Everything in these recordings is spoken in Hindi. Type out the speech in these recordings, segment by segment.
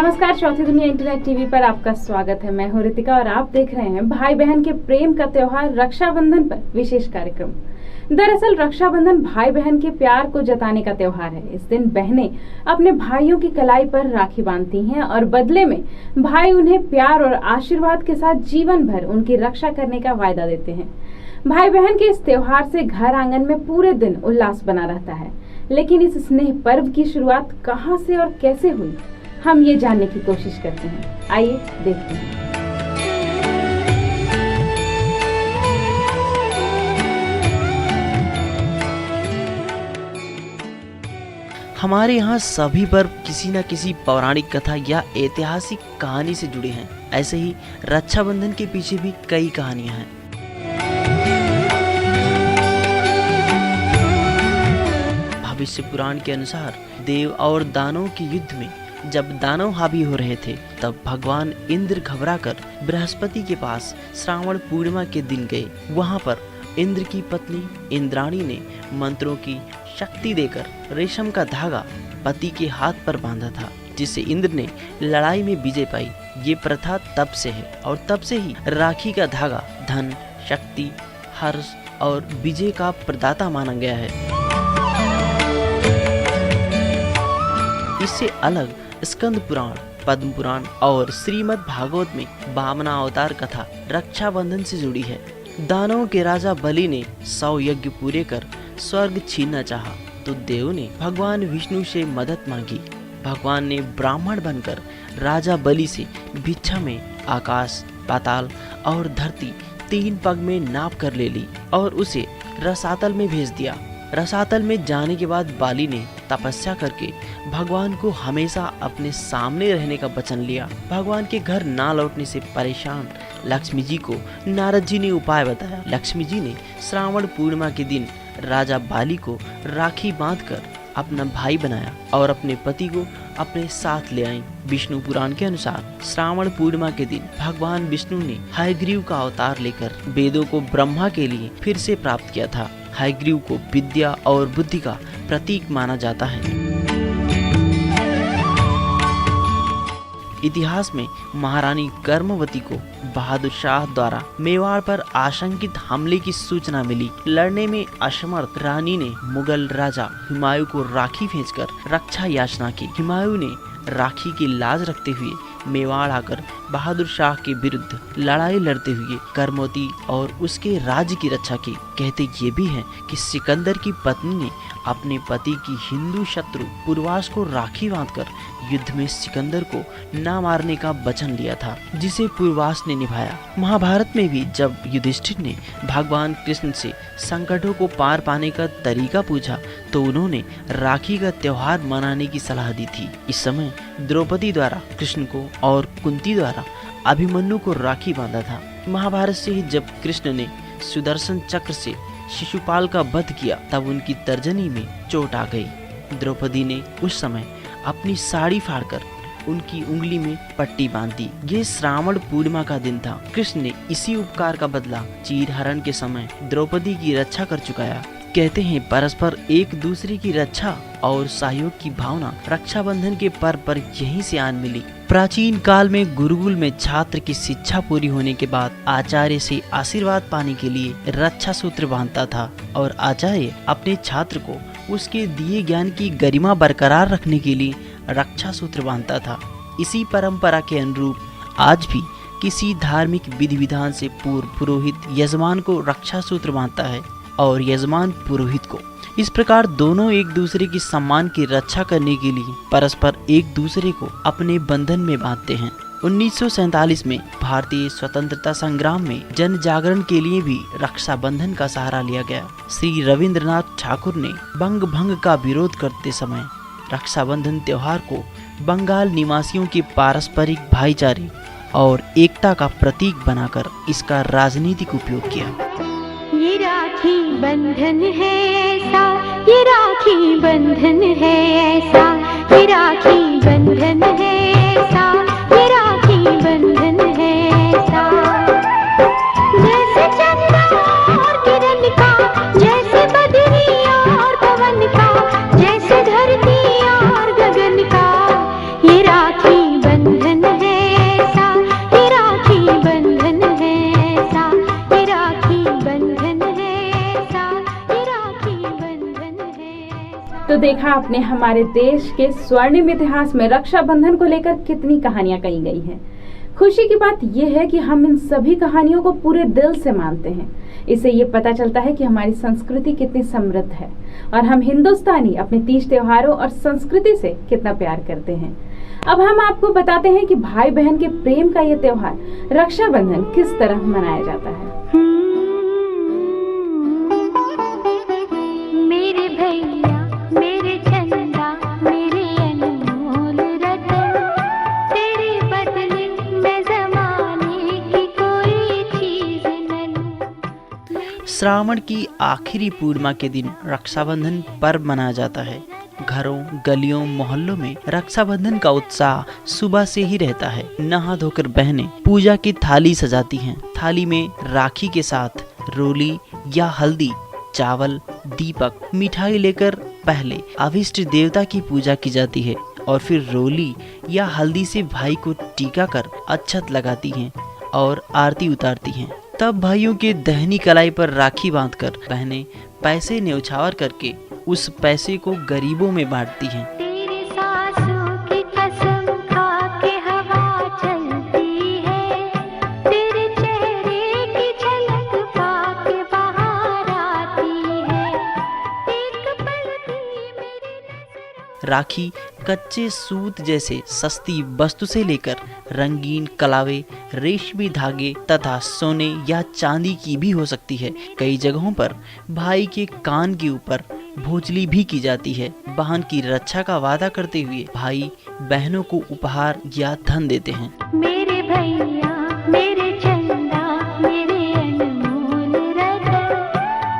नमस्कार, चौथी दुनिया इंटरनेट टीवी पर आपका स्वागत है। मैं हूं रितिका और आप देख रहे हैं भाई बहन के प्रेम का त्योहार रक्षाबंधन पर विशेष कार्यक्रम। दरअसल रक्षाबंधन भाई बहन के प्यार को जताने का त्योहार है। इस दिन बहनें अपने भाइयों की कलाई पर राखी बांधती हैं और बदले में भाई उन्हें प्यार और आशीर्वाद के साथ जीवन भर उनकी रक्षा करने का वायदा देते हैं। भाई बहन के इस त्योहार से घर आंगन में पूरे दिन उल्लास बना रहता है। लेकिन इस स्नेह पर्व की शुरुआत कहां से और कैसे हुई, हम ये जानने की कोशिश करते हैं। आइए देखते हैं। हमारे यहाँ सभी पर्व किसी न किसी पौराणिक कथा या ऐतिहासिक कहानी से जुड़े हैं। ऐसे ही रक्षाबंधन के पीछे भी कई कहानियां हैं। भविष्य पुराण के अनुसार देव और दानव के युद्ध में जब दानव हावी हो रहे थे, तब भगवान इंद्र घबराकर बृहस्पति के पास श्रावण पूर्णिमा के दिन गए। वहां पर इंद्र की पत्नी इंद्राणी ने मंत्रों की शक्ति देकर रेशम का धागा पति के हाथ पर बांधा था, जिससे इंद्र ने लड़ाई में विजय पाई। ये प्रथा तब से है और तब से ही राखी का धागा धन, शक्ति, हर्ष और विजय का प्रदाता माना गया है। इससे अलग स्कंद पुराण, पद्म पुराण और श्रीमद् भागवत में वामना अवतार कथा रक्षाबंधन से जुड़ी है। दानवों के राजा बलि ने 100 यज्ञ पूरे कर स्वर्ग छीनना चाहा, तो देव ने भगवान विष्णु से मदद मांगी। भगवान ने ब्राह्मण बनकर राजा बलि से भिक्षा में आकाश, पाताल और धरती 3 पग में नाप कर ले ली और उसे रसातल में भेज दिया। रसातल में जाने के बाद बाली ने तपस्या करके भगवान को हमेशा अपने सामने रहने का वचन लिया। भगवान के घर ना लौटने से परेशान लक्ष्मी जी को नारद जी ने उपाय बताया। लक्ष्मी जी ने श्रावण पूर्णिमा के दिन राजा बाली को राखी बांधकर अपना भाई बनाया और अपने पति को अपने साथ ले आई। विष्णु पुराण के अनुसार श्रावण पूर्णिमा के दिन भगवान विष्णु ने हयग्रीव का अवतार लेकर वेदों को ब्रह्मा के लिए फिर से प्राप्त किया था। हयग्रीव को विद्या और बुद्धि का प्रतीक माना जाता है। इतिहास में महारानी कर्मवती को बहादुर शाह द्वारा मेवाड़ पर आशंकित हमले की सूचना मिली। लड़ने में असमर्थ रानी ने मुगल राजा हुमायूं को राखी भेजकर रक्षा याचना की। हुमायूं ने राखी की लाज रखते हुए मेवाड़ आकर बहादुर शाह के विरुद्ध लड़ाई लड़ते हुए कर्मवती और उसके राज्य की रक्षा की। कहते ये भी हैं कि सिकंदर की पत्नी ने अपने पति की हिंदू शत्रु पुरवास को राखी बांधकर युद्ध में सिकंदर को न मारने का वचन लिया था, जिसे पुरवास ने निभाया। महाभारत में भी जब युधिष्ठिर ने भगवान कृष्ण से संकटों को पार पाने का तरीका पूछा, तो उन्होंने राखी का त्योहार मनाने की सलाह दी थी। इस समय द्रौपदी द्वारा कृष्ण को और कुंती द्वारा अभिमन्यु को राखी बांधा था। महाभारत से ही जब कृष्ण ने सुदर्शन चक्र से शिशुपाल का वध किया, तब उनकी तर्जनी में चोट आ गई। द्रौपदी ने उस समय अपनी साड़ी फाड़कर उनकी उंगली में पट्टी बांध दी। ये श्रावण पूर्णिमा का दिन था। कृष्ण ने इसी उपकार का बदला चीरहरण के समय द्रौपदी की रक्षा कर चुकाया। कहते हैं परस्पर एक दूसरे की रक्षा और सहयोग की भावना रक्षाबंधन के पर्व पर यहीं से आन मिली। प्राचीन काल में गुरुकुल में छात्र की शिक्षा पूरी होने के बाद आचार्य से आशीर्वाद पाने के लिए रक्षा सूत्र बांधता था और आचार्य अपने छात्र को उसके दिए ज्ञान की गरिमा बरकरार रखने के लिए रक्षा सूत्र बांधता था। इसी परंपरा के अनुरूप आज भी किसी धार्मिक विधि विधान से पूर्व पुरोहित यजमान को रक्षा सूत्र बांधता है और यजमान पुरोहित को। इस प्रकार दोनों एक दूसरे की सम्मान की रक्षा करने के लिए परस्पर एक दूसरे को अपने बंधन में बांधते हैं। 1947 में भारतीय स्वतंत्रता संग्राम में जन जागरण के लिए भी रक्षाबंधन का सहारा लिया गया। श्री रविंद्रनाथ ठाकुर ने बंग भंग का विरोध करते समय रक्षाबंधन त्योहार को बंगाल निवासियों के पारस्परिक भाईचारे और एकता का प्रतीक बनाकर इसका राजनीतिक उपयोग किया। ये राखी बंधन है ऐसा, ये राखी बंधन है ऐसा, ये राखी बंधन है ऐसा, ये राखी बंधन है ऐसा। जैसे चंद्र और किरण का, जैसे बदरी और पवन का, जैसे धरती और गगन का, ये राखी बंधन तो देखा आपने हमारे देश के स्वर्णिम इतिहास में रक्षाबंधन को लेकर कितनी कहानियां कही गई हैं। खुशी की बात यह है कि हम इन सभी कहानियों को पूरे दिल से मानते हैं। इससे ये पता चलता है कि हमारी संस्कृति कितनी समृद्ध है और हम हिंदुस्तानी अपने तीज त्योहारों और संस्कृति से कितना प्यार करते हैं। अब हम आपको बताते हैं कि भाई बहन के प्रेम का ये त्योहार रक्षाबंधन किस तरह मनाया जाता है। मेरे भैया मेरे चंदा मेरे अनमोल रतन, तेरे बदले मैं ज़माने की कोई चीज़ न लूं। श्रावण की आखिरी पूर्णिमा के दिन रक्षाबंधन पर्व मनाया जाता है। घरों, गलियों, मोहल्लों में रक्षाबंधन का उत्साह सुबह से ही रहता है। नहा धोकर बहनें पूजा की थाली सजाती हैं। थाली में राखी के साथ रोली या हल्दी, चावल, दीपक, मिठाई लेकर पहले अभिष्ट देवता की पूजा की जाती है और फिर रोली या हल्दी से भाई को टीका कर अक्षत लगाती हैं और आरती उतारती हैं। तब भाइयों के दहनी कलाई पर राखी बांधकर बहनें पैसे न्यौछावर करके उस पैसे को गरीबों में बांटती हैं। तेरे सासों की कसम खा के हवा चलती है, तेरे चेहरे की झलक पाके बाहर आती है, एक पल भी मेरी नजरों। राखी कच्चे सूत जैसे सस्ती वस्तु से लेकर रंगीन कलावे, रेशमी धागे तथा सोने या चांदी की भी हो सकती है। कई जगहों पर भाई के कान के ऊपर भोजली भी की जाती है। बहन की रक्षा का वादा करते हुए भाई बहनों को उपहार या धन देते हैं। मेरे भैया मेरे चंदा मेरे अनमोल रतन,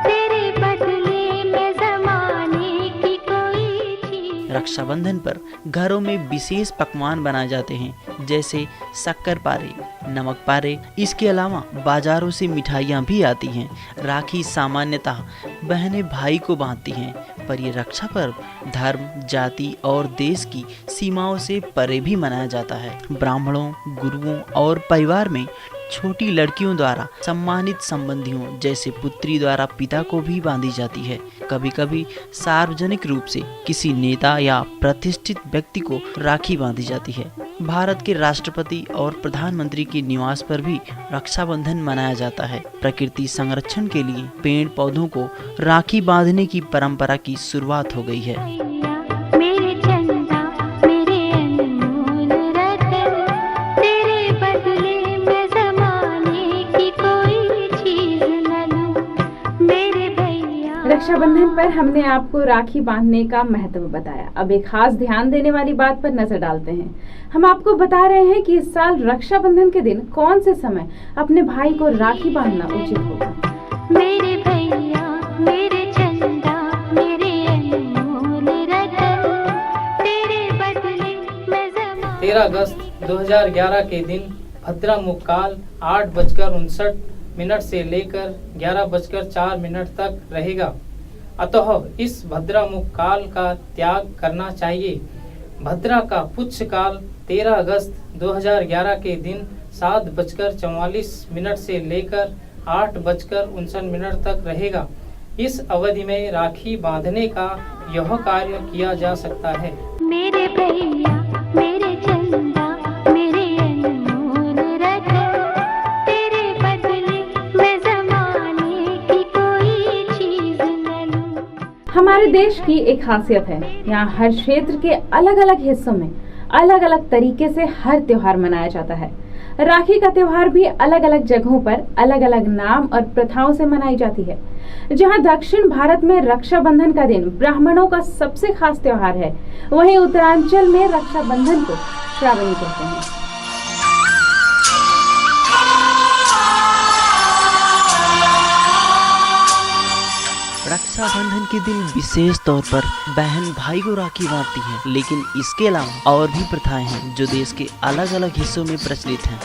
तेरे बदले में ज़माने की कोई चीज़। रक्षाबंधन पर घरों में विशेष पकवान बनाए जाते हैं, जैसे शक्कर पारे, नमक पारे। इसके अलावा बाजारों से मिठाइयाँ भी आती हैं। राखी सामान्यतः बहनें भाई को बांधती हैं, पर ये रक्षा पर्व धर्म, जाति और देश की सीमाओं से परे भी मनाया जाता है। ब्राह्मणों, गुरुओं और परिवार में छोटी लड़कियों द्वारा सम्मानित संबंधियों जैसे पुत्री द्वारा पिता को भी बांधी जाती है। कभी कभी सार्वजनिक रूप से किसी नेता या प्रतिष्ठित व्यक्ति को राखी बांधी जाती है। भारत के राष्ट्रपति और प्रधानमंत्री के निवास पर भी रक्षाबंधन मनाया जाता है। प्रकृति संरक्षण के लिए पेड़ पौधों को राखी बांधने की परंपरा की शुरुआत हो गई है। मेरे चंदा मेरे अनमोल रतन, तेरे बदले में ज़माने की कोई चीज़ न लूं। मेरे भैया। रक्षाबंधन पर हमने आपको राखी बांधने का महत्व बताया। अब एक खास ध्यान देने वाली बात पर नजर डालते हैं। हम आपको बता रहे हैं कि इस साल रक्षाबंधन के दिन कौन से समय अपने भाई को राखी बांधना उचित होगा। मेरे भैया मेरे चंदा मेरे अनमोल रतन, तेरे बदले में ज़माने। 13 अगस्त 2011 के दिन भद्रामुख काल 8:59 से लेकर 11:04 तक रहेगा। अतः इस भद्रामुख काल का त्याग करना चाहिए। भद्रा का पुच्छ काल 13 अगस्त 2011 के दिन 7:44 से लेकर 8:59 तक रहेगा। इस अवधि में राखी बांधने का यह कार्य किया जा सकता है। मेरे भैया मेरे चंदा मेरे अनमोल रतन, तेरे बदले में ज़माने की कोई चीज़ न लूं। हमारे देश की एक खासियत है, यहाँ हर क्षेत्र के अलग अलग हिस्सों में अलग अलग तरीके से हर त्योहार मनाया जाता है। राखी का त्योहार भी अलग अलग जगहों पर अलग अलग नाम और प्रथाओं से मनाई जाती है। जहां दक्षिण भारत में रक्षाबंधन का दिन ब्राह्मणों का सबसे खास त्योहार है, वहीं उत्तरांचल में रक्षाबंधन को श्रावणी कहते हैं। रक्षाबंधन के दिन विशेष तौर पर बहन भाई को राखी बांधती है, लेकिन इसके अलावा और भी प्रथाएं हैं जो देश के अलग अलग हिस्सों में प्रचलित हैं।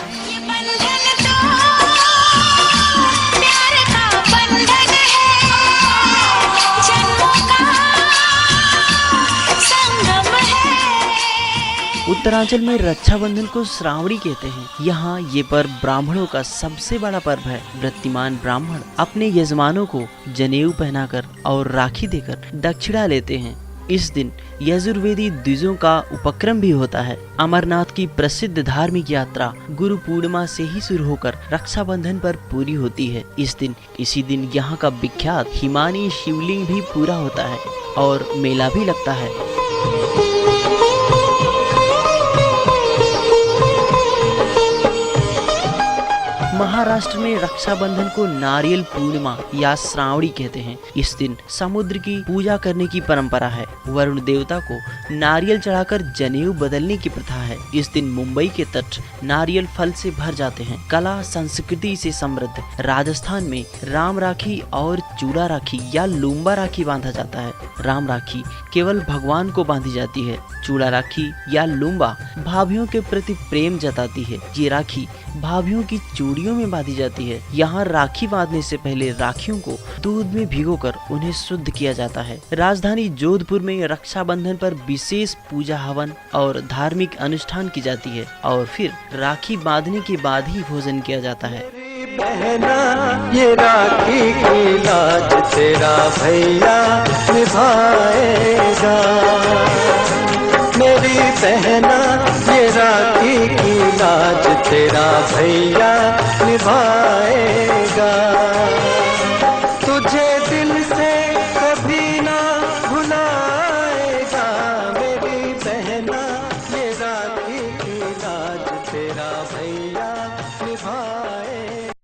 उत्तरांचल में रक्षाबंधन को श्रावणी कहते हैं। यहाँ ये पर्व ब्राह्मणों का सबसे बड़ा पर्व है। वृत्तिमान ब्राह्मण अपने यजमानों को जनेऊ पहनाकर और राखी देकर दक्षिणा लेते हैं। इस दिन यजुर्वेदी द्विजों का उपक्रम भी होता है। अमरनाथ की प्रसिद्ध धार्मिक यात्रा गुरु पूर्णिमा से ही शुरू होकर रक्षाबंधन पर पूरी होती है। इसी दिन यहाँ का विख्यात हिमानी शिवलिंग भी पूरा होता है और मेला भी लगता है। महाराष्ट्र में रक्षाबंधन को नारियल पूर्णिमा या श्रावणी कहते हैं। इस दिन समुद्र की पूजा करने की परंपरा है। वरुण देवता को नारियल चढ़ाकर जनेऊ बदलने की प्रथा है। इस दिन मुंबई के तट नारियल फल से भर जाते हैं। कला संस्कृति से समृद्ध राजस्थान में राम राखी और चूड़ा राखी या लूम्बा राखी बांधा जाता है। राम राखी केवल भगवान को बांधी जाती है। चूड़ा राखी या लूम्बा भाभीियों के प्रति प्रेम जताती है। ये राखी भाभीियों की चूड़ियों में बांधी जाती है। यहाँ राखी बांधने से पहले राखियों को दूध में भिगोकर उन्हें शुद्ध किया जाता है। राजधानी जोधपुर में रक्षाबंधन पर विशेष पूजा हवन और धार्मिक अनुष्ठान की जाती है और फिर राखी बांधने के बाद ही भोजन किया जाता है। बहना ये राखी की लाज तेरा भैया निभाएगा। मेरी बहना ये राखी की लाज तेरा भैया निभाएगा।